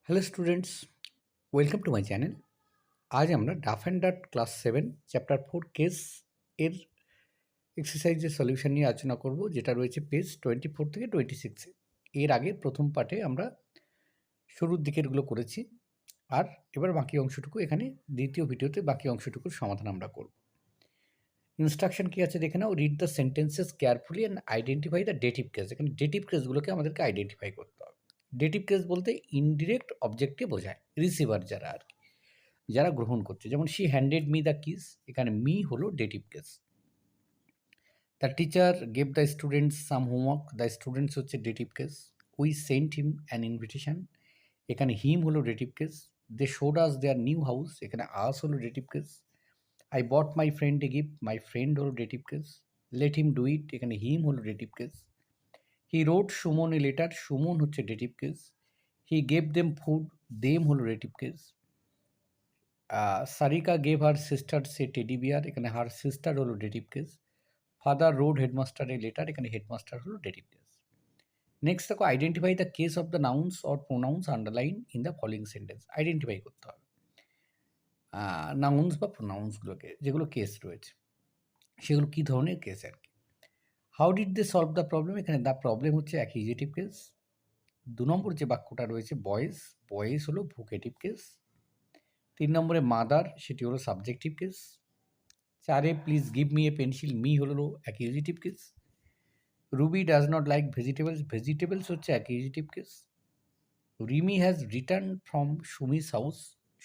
Hello students, welcome to my channel. আজ আমরা Duff and Dutt class 7 chapter 4 case এর এক্সারসাইজের সলিউশন নিয়ে আলোচনা করব, যেটা রয়েছে পেজ 24 থেকে 26-এ। এর আগে প্রথম পার্টে আমরা শুরুর দিকেরগুলো করেছি, আর এবার বাকি অংশটুকু এখানে দ্বিতীয় ভিডিওতে বাকি অংশটুকুর সমাধান আমরা করব। ইনস্ট্রাকশন কী আছে দেখে নাও। Read the sentences carefully and identify the dative case. এখানে ডেটিভ কেসগুলোকে আমাদেরকে আইডেন্টিফাই করতে হবে। ডেটিভ কেস বলতে ইনডিরেক্ট অবজেক্টকে বোঝায়, রিসিভার যারা আর কি, যারা গ্রহণ করছে। যেমন she handed me the kiss, এখানে মি হলো dative case. The teacher gave the students some homework, the students হচ্ছে dative case. We sent him an invitation, এখানে হিম হলো dative case. They showed us there new house, এখানে us হলো dative case. I bought my friend a gift, my friend হলো dative case. Let him do it, এখানে him হলো dative case. He wrote Suman a letter, Suman হচ্ছে dative case. He gave them food, them হলো dative case. Sarika gave her sister the teddy bear, এখানে her sister হলো dative case. Father wrote headmaster a letter, এখানে headmaster হলো dative case. Next দেখো, identify the case of the nouns or pronouns underline in the following sentence. Identify করতে হবে nouns বা প্রোনাউন্সগুলোকে, যেগুলো case রয়েছে সেগুলো কী ধরনের কেস আর কি। How did they solve the problem, এখানে দ্য প্রবলেম হচ্ছে অ্যাকিউজেটিভ কেস। 2 নম্বর যে বাক্যটা রয়েছে বয়েজ, বয়েজ হলো ভোকেটিভ কেস। 3 নম্বরে মাদার, সেটি হলো subjective case. 4 please give me a pencil, me হলো accusative case. Ruby does not like vegetables, vegetables হচ্ছে accusative case. Rimi has return from Sumi's house,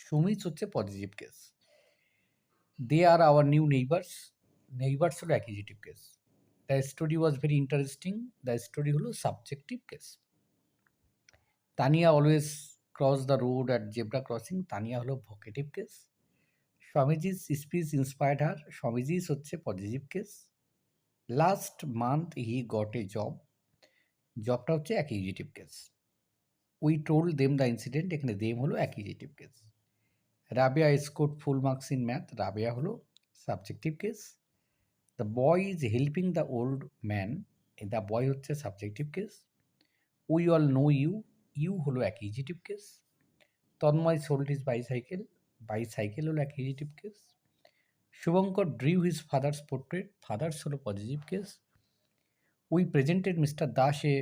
Sumi's হচ্ছে positive case. They are our new neighbours, neighbours হলো accusative case. The story was very interesting, the story হলো subjective case. Tania always cross the road at zebra crossing, Tania হলো vocative case. স্বামীজির speech inspired her, Swamiji's হচ্ছে positive case. Last month he got a job, জবটা হচ্ছে accusative case. We told them the incident, এখানে them হলো accusative case. Rabeya score full marks in math, Rabeya হলো subjective case. The boy is helping the old man, the বয় হচ্ছে subjective case. We all know you, you হলো accusative case. Tanmoy sold his bicycle, bicycle হলো accusative case. Shubhankar drew his father's portrait, father's হলো positive case. We presented mister Das a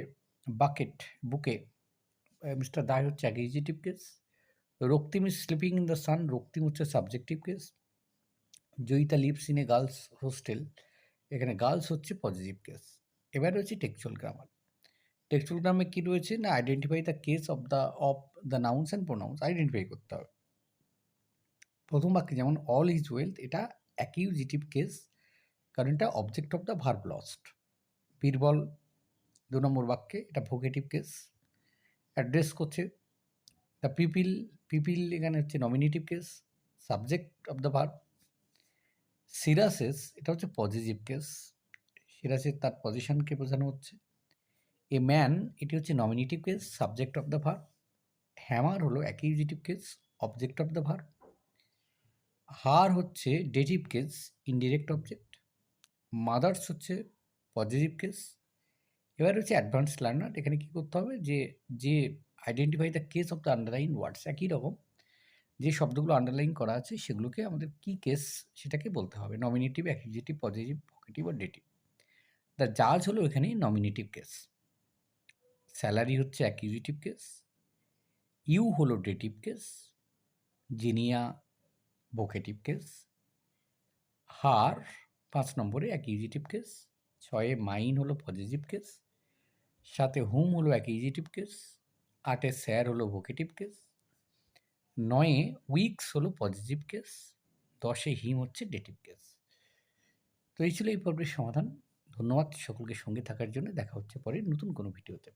bucket bouquet, mister Das হচ্ছে accusative case. Raktim is sleeping in the sun, Raktim হচ্ছে subjective case. Joyita lives in a girls hostel, এখানে girls হচ্ছে positive case. এবার রয়েছে textual grammar. Textual গ্রামে কী রয়েছে না, identify the case of the nouns and pronouns, identify করতে হবে। প্রথম বাক্যে যেমন অল ইজ ওয়েলথ, এটা অ্যাকিউজেটিভ কেস, কারণ এটা object of the verb lost. Birbal 2 number বাক্যে, এটা ভোকেটিভ কেস। অ্যাড্রেস করছে দ্য পিপিল, পিপিল এখানে হচ্ছে nominative case, subject of the verb. Cyrus's, এটা হচ্ছে পজিটিভ কেস, সিরাসেস তার পজিশনকে বোঝানো হচ্ছে। এ ম্যান, এটি হচ্ছে nominative case, subject of the verb. Hammer হলো accusative case, object of the verb. Her হচ্ছে dative case, indirect object. Mother's হচ্ছে পজিটিভ কেস। এবার হচ্ছে অ্যাডভান্স লার্নার, এখানে কী করতে হবে যে identify the case of the underline words, একই রকম যে শব্দগুলো আন্ডারলাইন করা আছে সেগুলোকে আমাদের কী কেস সেটাকে বলতে হবে, নমিনেটিভ, অ্যাকিউজেটিভ, পজিটিভ, ভোকেটিভ আর ডেটিভ। দ্য জাজ হলো এখানে নমিনেটিভ কেস। স্যালারি হচ্ছে অ্যাকিউজেটিভ কেস। ইউ হলো dative case. Jinia vocative case. Her 5 নম্বরে অ্যাকিউজেটিভ কেস। 6 মাইন হলো পজিটিভ কেস। 7 হুম হলো অ্যাকিউজেটিভ কেস। 8 স্যার হলো ভোকেটিভ কেস। 9 উইকস হলো পজিটিভ কেস। 10 হিম হচ্ছে ডেটিভ কেস। তো এই ছিল এই পর্বের সমাধান। ধন্যবাদ সকলকে সঙ্গে থাকার জন্য। দেখা হচ্ছে পরে নতুন কোনো ভিডিওতে।